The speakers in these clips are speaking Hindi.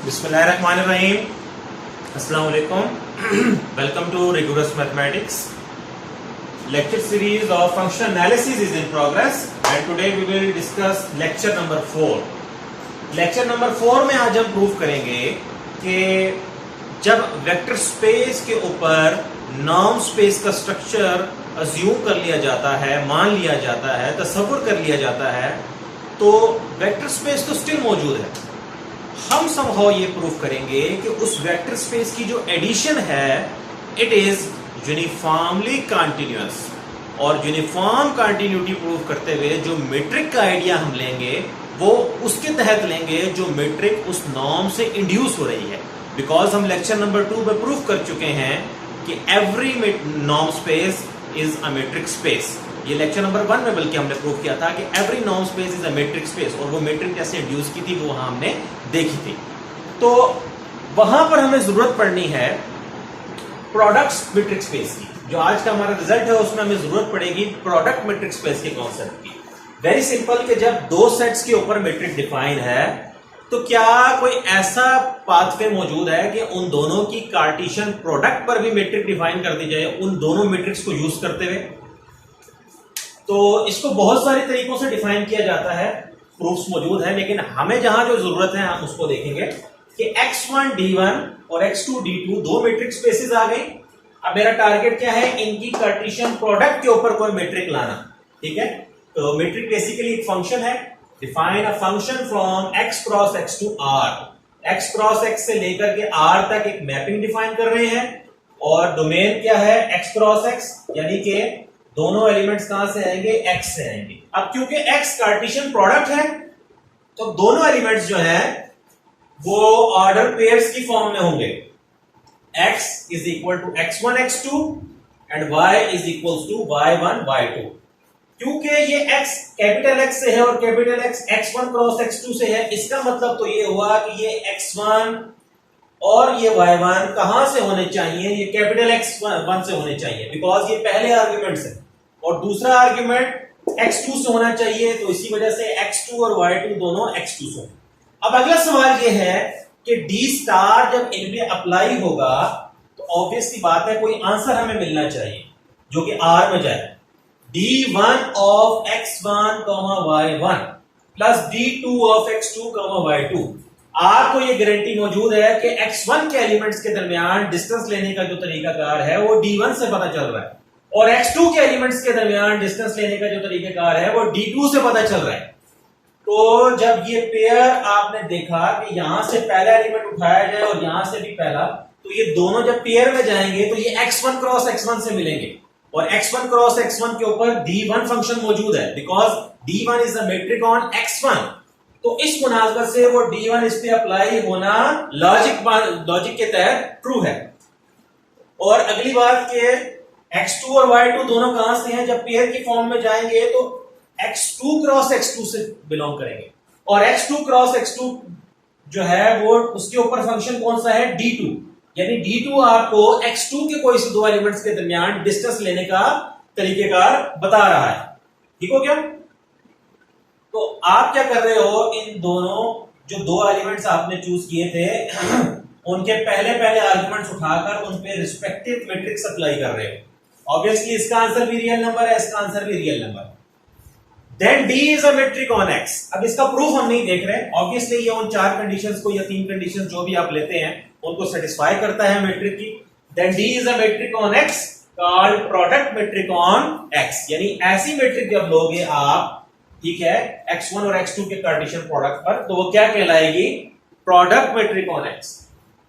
Bismillahirrahmanirrahim. Assalamu alaikum. Welcome to Rigorous Mathematics. Lecture series of functional analysis is in progress and today we will discuss lecture number 4. Lecture number 4 में आज हम प्रूव करेंगे कि जब वेक्टर स्पेस के ऊपर नॉर्म स्पेस का स्ट्रक्चर अज्यूम कर लिया जाता है, मान लिया जाता है, तसव्वुर कर लिया जाता है, तो वेक्टर स्पेस तो स्टिल मौजूद है। हम समहाउ ये प्रूव करेंगे कि उस वेक्टर स्पेस की जो एडिशन है इट इज यूनिफॉर्मली कंटिन्यूअस, और यूनिफॉर्म कंटिन्यूटी प्रूव करते हुए जो मीट्रिक का आइडिया हम लेंगे वो उसके तहत लेंगे जो मीट्रिक उस नॉर्म से इंड्यूस हो रही है। बिकॉज हम लेक्चर नंबर 2 में प्रूव कर चुके हैं कि every norm space is a metric space. ये लेक्चर नंबर 1 में बल्कि हमने प्रूव किया था कि every norm space is a metric space, और वो मीट्रिक कैसे इंड्यूस की थी वो वहां हमने देखी थी। तो वहां पर हमें जरूरत पड़नी है प्रोडक्ट मीट्रिक स्पेस की। जो आज का हमारा रिजल्ट है उसमें हमें जरूरत पड़ेगी प्रोडक्ट मीट्रिक स्पेस के कॉन्सेप्ट की। वेरी सिंपल कि जब दो सेट्स के ऊपर मीट्रिक डिफाइन है तो क्या कोई ऐसा पाथवे मौजूद है कि उन दोनों की कार्टेशियन प्रोडक्ट पर भी मीट्रिक डिफाइन कर दी जाए उन दोनों मीट्रिक्स को यूज करते हुए? तो इसको बहुत सारे तरीकों से डिफाइन किया जाता है, प्रूफ्स मौजूद है, लेकिन हमें जहां जो जरूरत है हम उसको देखेंगे कि x1 d1 और x2 d2 दो मैट्रिक्स स्पेसेस आ गई। अब मेरा टारगेट क्या है, इनकी कार्टेशियन प्रोडक्ट के ऊपर कोई मैट्रिक लाना। ठीक है, तो मैट्रिक बेसिकली एक फंक्शन है। Define a function from x cross x to r। x cross x से लेकर के r तक एक मैपिंग डिफाइन कर रहे हैं, और डोमेन क्या है x क्रॉस x, यानी कि दोनों एलिमेंट्स कहां से आएंगे, x से आएंगे। अब क्योंकि x कार्टेशियन प्रोडक्ट है तो दोनों एलिमेंट्स जो हैं वो ऑर्डर पेयर्स की फॉर्म में होंगे। x is equal to x1 x2 and y is equal to y1 y2। क्योंकि ये x कैपिटल X से है और capital X x1 cross x2 से है, इसका मतलब तो ये हुआ कि ये x1 और ये y1 कहां से होने चाहिए, ये कैपिटल X1 से होने चाहिए, बिकॉज ये पहले आर्ग्यूमेंट्स है, और दूसरा आर्ग्यूमेंट x2 से होना चाहिए, तो इसी वजह से x2 और y2 दोनों x2 से। अब अगला सवाल ये है कि d स्टार जब इन पे अप्लाई होगा तो ऑब्वियस सी बात है कोई आंसर हमें मिलना चाहिए जो कि r में जाए। d1 of x1 y1 plus d2 of x2 y2। आपको ये गारंटी मौजूद है कि x1 के एलिमेंट्स के दरमियान डिस्टेंस लेने का जो तरीकाकार है वो d1 से पता चल रहा है, और x2 के एलिमेंट्स के दरमियान डिस्टेंस लेने का जो तरीकाकार है वो d2 से पता चल रहा है। तो जब ये पेयर आपने देखा कि यहां से पहला एलिमेंट उठाया जाए और यहां से भी पहला, तो ये दोनों जब पेयर में जाएंगे तो ये x1 क्रॉस x1 से मिलेंगे, और x1 क्रॉस x1 के ऊपर d1 फंक्शन मौजूद है, because d1 is a metric on x1। तो इस मुनासबत से वो d1 इस पे अप्लाई होना लॉजिक के तहत ट्रू है। और अगली बात के x2 और y2 दोनों कहां से हैं, जब पेयर की फॉर्म में जाएंगे तो x2 क्रॉस x2 से बिलोंग करेंगे, और x2 क्रॉस x2 जो है वो उसके ऊपर फंक्शन कौन सा है, d2, यानी d2 आपको x2 के कोई से दो एलिमेंट्स के दरमियान डिस्टेंस लेने का तरीकेकार बता रहा है। ठीक हो क्या? तो आप क्या कर रहे हो, इन दोनों जो दो एलिमेंट्स आपने चूज किए थे उनके पहले पहले आर्गुमेंट्स उठाकर उन पे रिस्पेक्टिव मैट्रिक्स अप्लाई कर रहे हो। ऑब्वियसली इसका आंसर भी रियल नंबर है, इसका आंसर भी real number. Then D is a metric on X। अब इसका प्रूफ हम नहीं देख रहे, ऑब्वियसली ये उन चार कंडीशंस को या तीन कंडीशंस जो भी आप लेते हैं उनको सेटिस्फाई करता है मैट्रिक की। Then D is a metric on X called product metric on X, यानी ऐसी मैट्रिक जब लोगे आप, ठीक है, x1 और x2 के कार्टेशियन प्रोडक्ट पर, तो वो क्या कहलाएगी, प्रोडक्ट मैट्रिक ऑन x।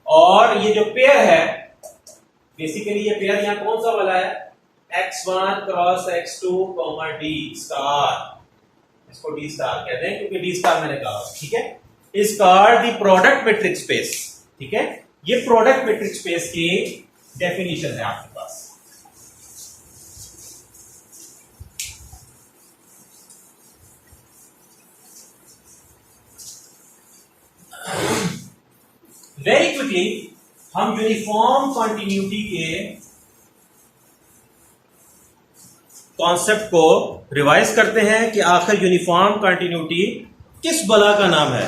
और ये जो पेयर है बेसिकली ये पेयर यहां कौन सा वाला है, x1 cross x2 d star, इसको d स्टार कहते हैं क्योंकि d स्टार मैंने कहा, ठीक है, is called the product matric space. ठीक है, ये प्रोडक्ट मैट्रिक स्पेस की डेफिनेशन है आपके पास। वेरी क्विकली हम यूनिफॉर्म कंटिन्यूटी के कॉन्सेप्ट को रिवाइज करते हैं कि आखिर यूनिफॉर्म कंटिन्यूटी किस बला का नाम है,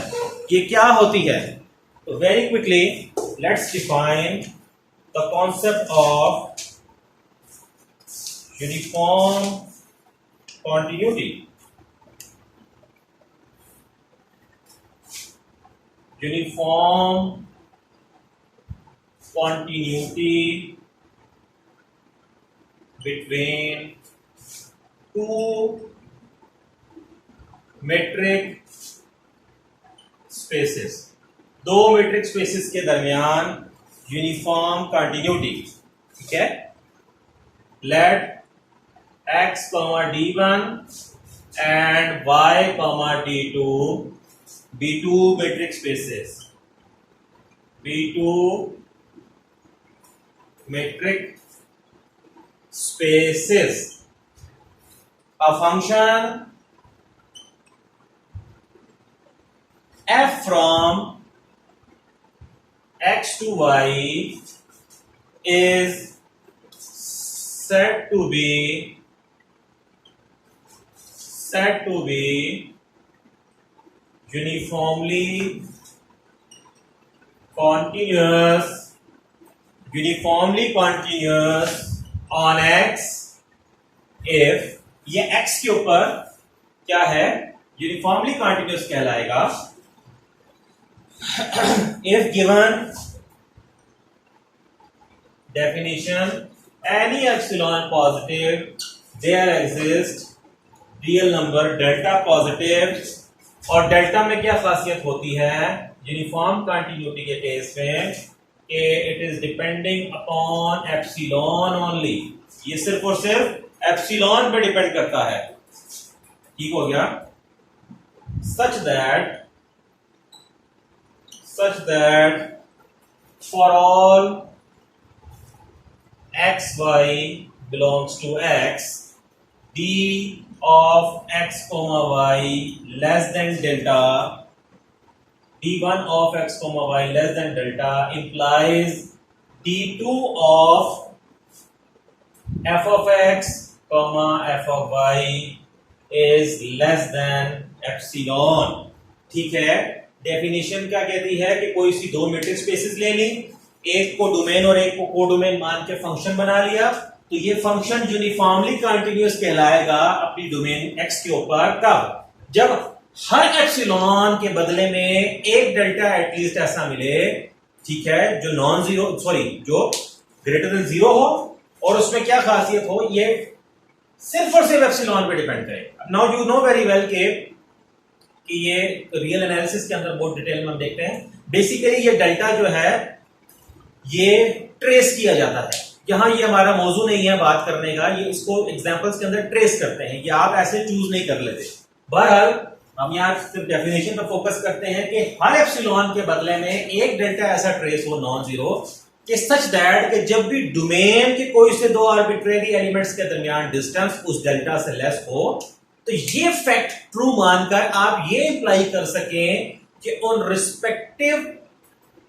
ये क्या होती है। So very quickly, let's define the concept of uniform continuity. Uniform continuity between two metric spaces. दो metric spaces के दरमियान यूनिफॉर्म कंटिन्यूटी. ठीक है, late x, d1 and y, d2 be two metric spaces. Be two metric spaces. A function f from x to y is said to be uniformly continuous on x if ये x के ऊपर क्या है, यूनिफॉर्मली कॉन्टिन्यूस कहलाएगा if given definition any epsilon positive there exists real number delta positive. और डेल्टा में क्या खासियत होती है यूनिफॉर्म कंटिन्यूटी के केस में कि it is depending upon epsilon only. ये सिर्फ और सिर्फ एप्सिलॉन पे डिपेंड करता है. ठीक हो गया. Such that for all x y belongs to x, d of x comma y less than delta, d1 of x comma y less than delta implies d2 of f of x comma f of y is less than epsilon. ठीक है, डेफिनेशन क्या कहती है कि कोई सी दो मैट्रिक्स स्पेसेस ले ली, एक को डोमेन और एक को कोडोमेन मान के फंक्शन बना लिया, तो ये फंक्शन यूनिफॉर्मली कंटिन्यूअस कहलाएगा अपनी डोमेन x के ऊपर. कब? जब हर एप्सिलॉन के बदले में एक डेल्टा एटलीस्ट ऐसा मिले, ठीक है, जो नॉन जीरो जो ग्रेटर देन जीरो हो और उसमें क्या खासियत हो, ये सिर्फ और सिर्फ एप्सिलॉन पे डिपेंड करे. Now you know very well कि ये रियल एनालिसिस के अंदर बहुत डिटेल में हम देखते हैं. बेसिकली ये डेल्टा जो है ये ट्रेस किया जाता है. यहां ये हमारा मौजू नहीं है बात करने का, ये इसको एग्जांपल्स के अंदर ट्रेस करते हैं. ये आप ऐसे चूज नहीं कर लेते. बहरहाल हम यहाँ सिर्फ डेफिनेशन पर फोकस करते हैं कि हर एप्सिलॉन के बदले में एक डेल्टा ऐसा ट्रेस हो नॉन जीरो कि सच दैट कि जब भी डोमेन के कोई से दो आर्बिट्रेरी एलिमेंट्स के दरमियान डिस्टेंस उस डेल्टा से लेस हो, तो ये फैक्ट ट्रू मानकर आप ये इंप्लाई कर सकें कि उन रिस्पेक्टिव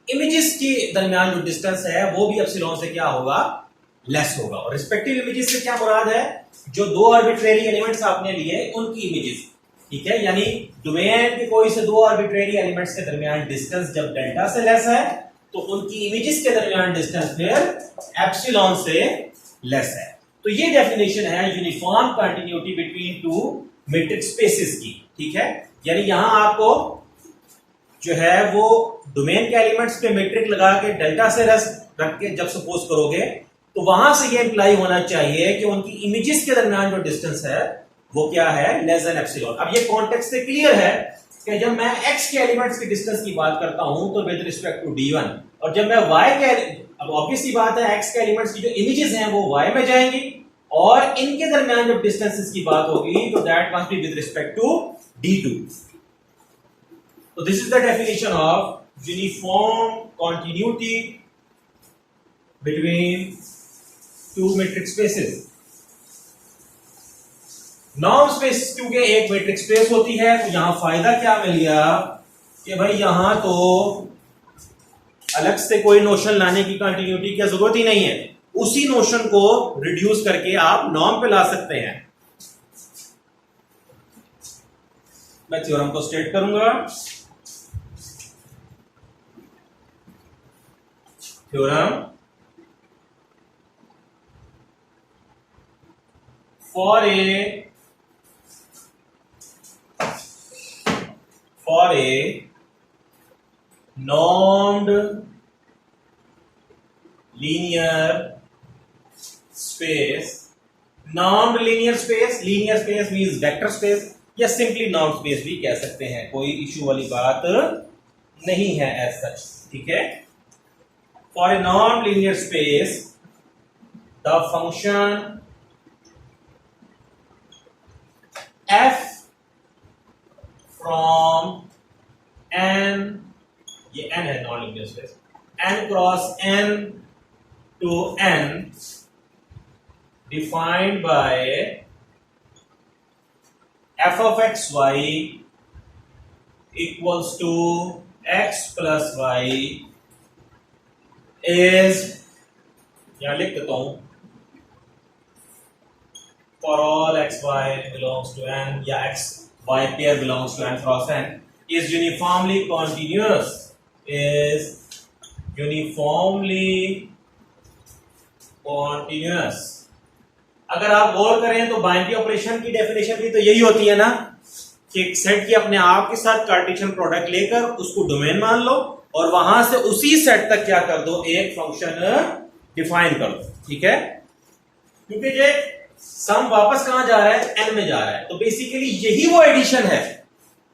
इमेजेस के दरमियान जो डिस्टेंस है वो भी एप्सिलॉन से क्या होगा, लेस होगा. और रिस्पेक्टिव इमेजेस से क्या मुराद है, जो दो आर्बिट्रेरी एलिमेंट्स आपने लिए उनकी इमेजेस. ठीक है, यानी डोमेन के कोई से दो आर्बिट्रेरी एलिमेंट्स के दरमियान डिस्टेंस जब डेल्टा से लेस है तो उनकी इमेजेस के दरमियान डिस्टेंस फिर एप्सिलॉन से लेस है. तो ये डेफिनेशन है uniform continuity between two matrix spaces की. ठीक है, यानी यहां आपको जो है वो डोमेन के एलिमेंट्स पे मैट्रिक लगा के डेल्टा से लेस रख के जब सपोज करोगे तो वहां से ये इंप्लाई होना चाहिए कि उनकी इमेजेस के दरमियान जो डिस्टेंस है वो क्या है, लेस देन एप्सिलॉन. अब ये कॉन्टेक्स्ट से क्लियर है कि जब मैं x के एलिमेंट्स के डिस्टेंस की बात करता हूं तो विद रिस्पेक्ट टू d1, और जब मैं y के, अब ऑब्वियस सी बात है x के एलिमेंट्स की जो इमेजेस हैं वो y में जाएंगी और इनके दरमियान जब डिस्टेंसेस की बात होगी तो that must be with respect to d2. So this is the definition of uniform continuity between two metric spaces. Norm space क्योंकि एक मैट्रिक स्पेस होती है तो यहां फायदा क्या मिल गया कि भाई यहां तो अलग से कोई नोशन लाने की कंटिन्यूटी की जरूरत ही नहीं है. उसी नोशन को रिड्यूस करके आप नॉर्म पे ला सकते हैं. मैं थ्योरम को स्टेट करूंगा. theorem for a normed linear space. Normed linear space means vector space या सिंपली normed space भी कह सकते हैं, कोई इश्यू वाली बात नहीं है as such, ठीक है। For a normed linear space, the function f from n, ये n है non linear space, n cross n to n defined by f of x y equals to x plus y is, यहां लिख देता हूं, for all x y belongs to n या x y pair belongs to n cross n is uniformly continuous, is uniformly continuous। अगर आप गौर करें तो बाइनरी ऑपरेशन की डेफिनेशन भी तो यही होती है ना कि एक सेट की अपने आप के साथ कार्टेशियन प्रोडक्ट लेकर उसको डोमेन मान लो और वहां से उसी सेट तक क्या कर दो, एक फंक्शन डिफाइन कर दो, ठीक है। क्योंकि ये सम वापस कहां जा रहा है, n में जा रहा है, तो बेसिकली यही वो एडिशन है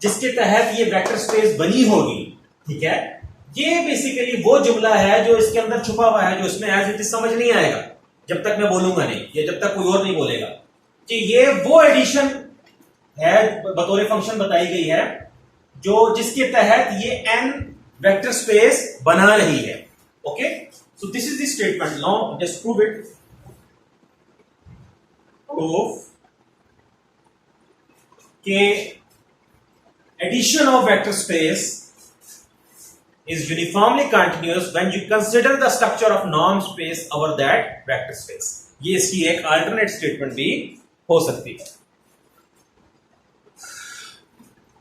जिसके तहत ये वेक्टर स्पेस बनी होगी, ठीक है। ये बेसिकली वो जुमला है जो इसके अंदर छुपा हुआ है, जो इसमें एज इट इज समझ नहीं आएगा जब तक मैं बोलूंगा नहीं, या जब तक कोई और नहीं बोलेगा कि ये वो एडिशन है बतौर फंक्शन बताई गई है जो जिसके तहत ये n वेक्टर स्पेस बना रही है, okay. So this is the statement, now just prove it. Proof के addition of vector space is uniformly continuous when you consider the structure of norm space over that vector space। ये इसकी एक alternate statement भी हो सकती है।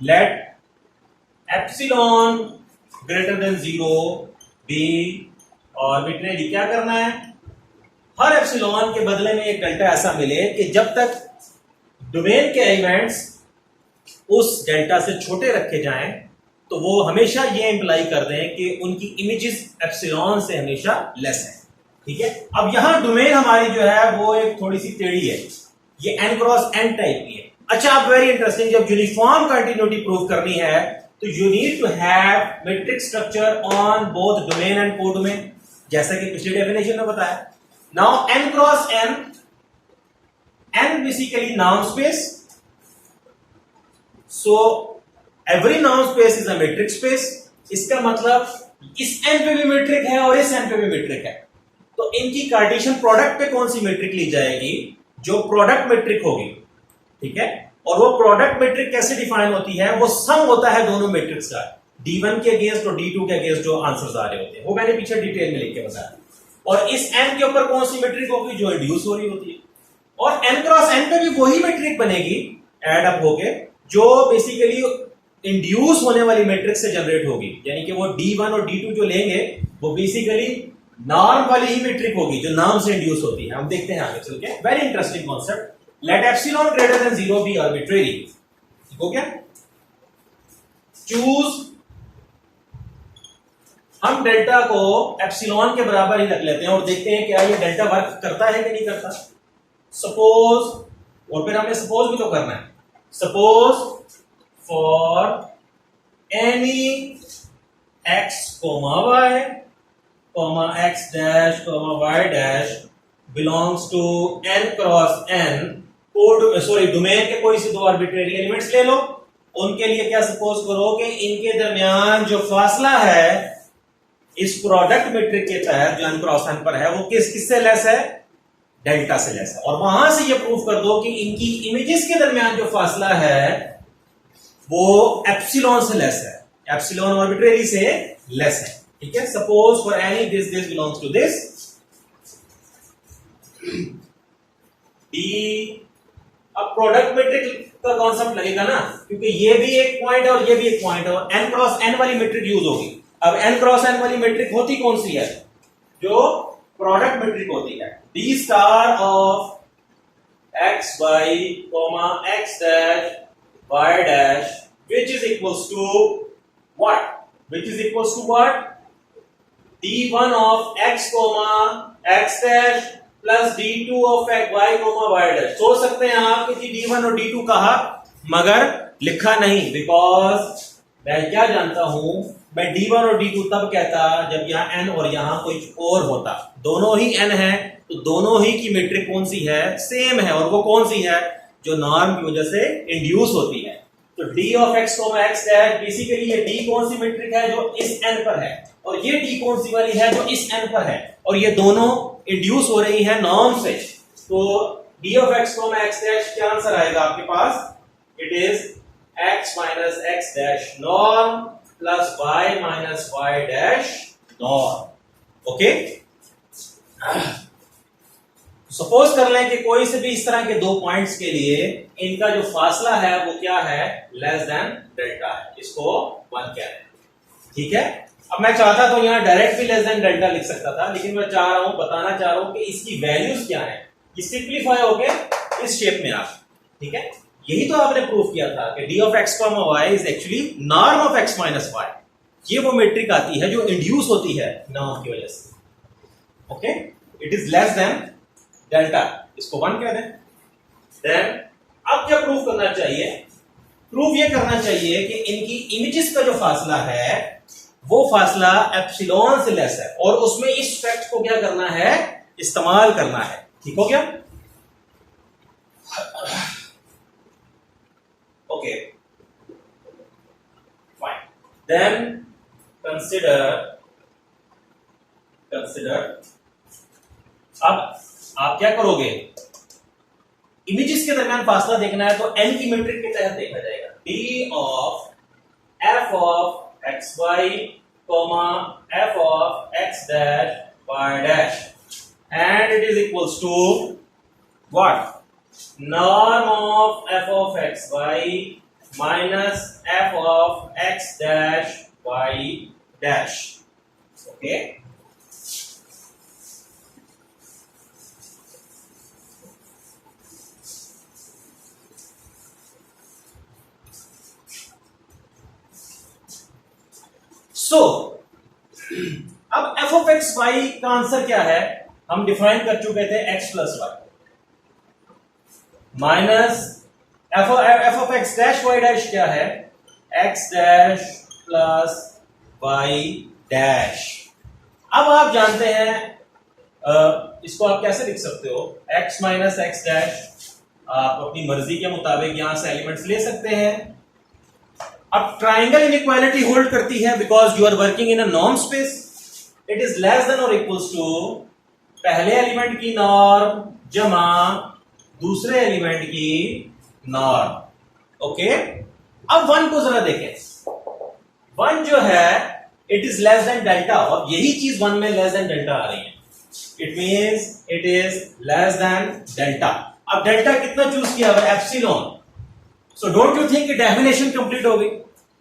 Let epsilon greater than 0 be arbitrary। क्या करना है, हर एप्सिलॉन के बदले में एक डेल्टा ऐसा मिले कि जब तक डोमेन के एलिमेंट्स उस डेल्टा से छोटे रखे जाएं तो वो हमेशा ये इंप्लाई कर दें कि उनकी इमेजेस एप्सिलॉन से हमेशा लेस है, ठीक है। अब यहां डोमेन हमारी जो है वो एक थोड़ी सी टेढ़ी है, ये n क्रॉस n टाइप की है। अच्छा, अब वेरी इंटरेस्टिंग, जब यूनिफॉर्म कंटिन्यूटी प्रूव करनी है तो you need to have matrix structure on both domain and codomain, जैसा कि पिछली डेफिनेशन में बताया। Now n cross n basically नाउन स्पेस, सो एवरी नाउन space is a metric space. इसका मतलब इस n पे भी मैट्रिक है और इस n पे भी मैट्रिक है, तो इनकी कार्टेशियन प्रोडक्ट पे कौन सी मैट्रिक ली जाएगी, जो प्रोडक्ट मैट्रिक होगी, ठीक है। और वो प्रोडक्ट मैट्रिक कैसे डिफाइन होती है, वो सम होता है दोनों मैट्रिक्स का, d1 के अगेंस्ट और d2 के अगेंस्ट जो आंसर्स आ रहे होते हैं, वो मैंने पीछे डिटेल में लिख के बताया। और इस n के ऊपर कौन सी मैट्रिक होगी, जो इंड्यूस हो रही होती है, और n क्रॉस n पे भी वही मैट्रिक बनेगी एड अप होके, जो बेसिकली इंड्यूस होने वाली मैट्रिक्स से जनरेट होगी, यानी कि वो d1 और d2 जो लेंगे वो बेसिकली नॉर्म वाली ही मैट्रिक होगी जो नाम से इंड्यूस होती है। हम देखते हैं आगे चल के, very interesting concept. Let epsilon greater than 0 be arbitrary, ठीक हो क्या। चूज, हम डेल्टा को एप्सिलॉन के बराबर ही रख लेते हैं और देखते हैं क्या ये डेल्टा वर्क करता है कि नहीं करता। सपोज, और फिर हमें सपोज भी तो करना है, suppose for any x, y, x dash, y dash belongs to n cross n, domain के कोई से दो आर्बिट्रेरी एलिमेंट्स ले लो, उनके लिए क्या सपोज करो कि इनके दरमियान जो फासला है इस प्रोडक्ट मैट्रिक के तहत जो n क्रॉस n पर है वो किससे लेस है, डेल्टा से लेस है। और वहां से ये प्रूव कर दो कि इनकी इमेजेस के दरमियान जो फासला है वो एप्सिलॉन से लेस है, एप्सिलॉन आर्बिट्रेरी से लेस है, ठीक है। Suppose for any this belongs to this d। अब प्रोडक्ट मैट्रिक का कॉन्सेप्ट लगेगा ना, क्योंकि ये भी एक पॉइंट है और ये भी एक पॉइंट है और n क्रॉस n वाली मैट्रिक यूज होगी। अब n क्रॉस n वाली मैट्रिक होती कौन सी है, जो प्रोडक्ट मैट्रिक होती है, D star of x y comma x dash y dash which is equals to what? Which is equals to what? d1 of x comma x dash plus d2 of y comma y dash. सोच सकते हैं आप कि d1 और d2 कहा, मगर लिखा नहीं, बिकॉज मैं क्या जानता हूं, मैं d1 और d2 तब कहता जब यहाँ n और यहाँ कोई और होता। दोनों ही n है तो दोनों ही की मीट्रिक कौन सी है? सेम है। और वो कौन सी है? जो नॉर्म की वजह से इंड्यूस होती है। तो d of x x dash basically ये d कौन सी मीट्रिक है? जो इस n पर है, और ये d कौन सी वाली है? जो इस n पर है, और ये दोनों इंड्यूस हो रही है नॉर्म से। तो d ऑफ x डैश क्या आंसर आएगा आपके पास? It is x minus x dash norm plus y minus y dash norm. Okay, suppose कर लें कि कोई से भी इस तरह के दो पॉइंट्स के लिए इनका जो फासला है वो क्या है? लेस देन डेल्टा है। इसको 1 कह रहे हैं, ठीक है। अब मैं चाहता तो यहाँ डायरेक्ट भी लेस देन डेल्टा लिख सकता था, लेकिन मैं चाह रहा हूं, बताना चाह रहा हूं कि इसकी वैल्यूज क्या है। ये सिंप्लीफाई होके इस शेप में आ, ठीक है। यही तो आपने प्रूफ किया था कि d of x y is actually norm of x minus y। ये वो मेट्रिक आती है जो इंड्यूस होती है नॉर्म की वजह से। Okay, it is less then delta, इसको 1 कह दें। देन अब क्या प्रूफ करना चाहिए? प्रूफ ये करना चाहिए कि इनकी इमेजेस का जो फासला है वो फासला एप्सिलॉन से लेस है, और उसमें इस फैक्ट को क्या करना है? इस्तेमाल करना है। ठीक हो गया? Okay, fine. देन कंसिडर अब आप क्या करोगे? इमेजेस के दरमियान फासला देखना है तो n की मीट्रिक के तहत देखा जाएगा। d of f of x y comma f of x dash y dash and it is equals to what? Norm of f of x y minus f of x dash y dash. Okay, so अब f ऑफ एक्स वाई का आंसर क्या है? हम डिफाइन कर चुके थे x plus y minus f of x dash y dash क्या है? x dash plus y dash. अब आप जानते हैं इसको आप कैसे लिख सकते हो? x माइनस एक्स डैश, आप अपनी मर्जी के मुताबिक यहां से एलिमेंट्स ले सकते हैं। अब ट्राइंगल इनइक्वालिटी होल्ड करती है because you are working in a norm space. It is less than और इक्वल्स टू पहले एलिमेंट की नॉर्म जमा दूसरे एलिमेंट की नॉर्म। ओके, अब 1 को जरा देखें। 1 जो है it is less then delta, और यही चीज 1 में लेस देन डेल्टा आ रही है। It means it is less then delta. अब डेल्टा कितना चूज किया हुआ? Epsilon. So don't you think कि डेफिनेशन कंप्लीट हो गई?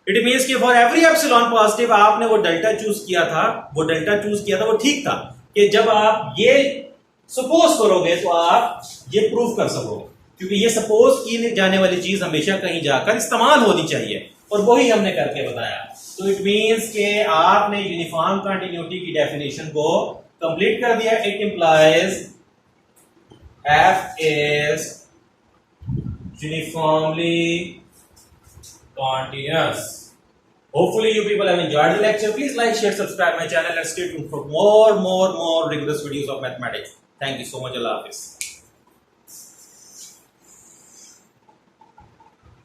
इट मींस कि फॉर एवरी एप्सिलॉन पॉजिटिव आपने वो डेल्टा चूज किया था, वो ठीक था कि जब आप ये सपोज करोगे तो आप ये प्रूव कर सकोगे, क्योंकि ये सपोज की जाने वाली चीज हमेशा कहीं जाकर इस्तेमाल होनी चाहिए, और वही हमने करके बताया। तो इट मींस कि आपने यूनिफॉर्म कंटिन्यूटी की डेफिनेशन को कंप्लीट कर दिया। It implies F is uniformly continuous. Hopefully you people have enjoyed the lecture. Please like, share, subscribe my channel and stay tuned for more rigorous videos of mathematics. Thank you so much. Allah Hafiz.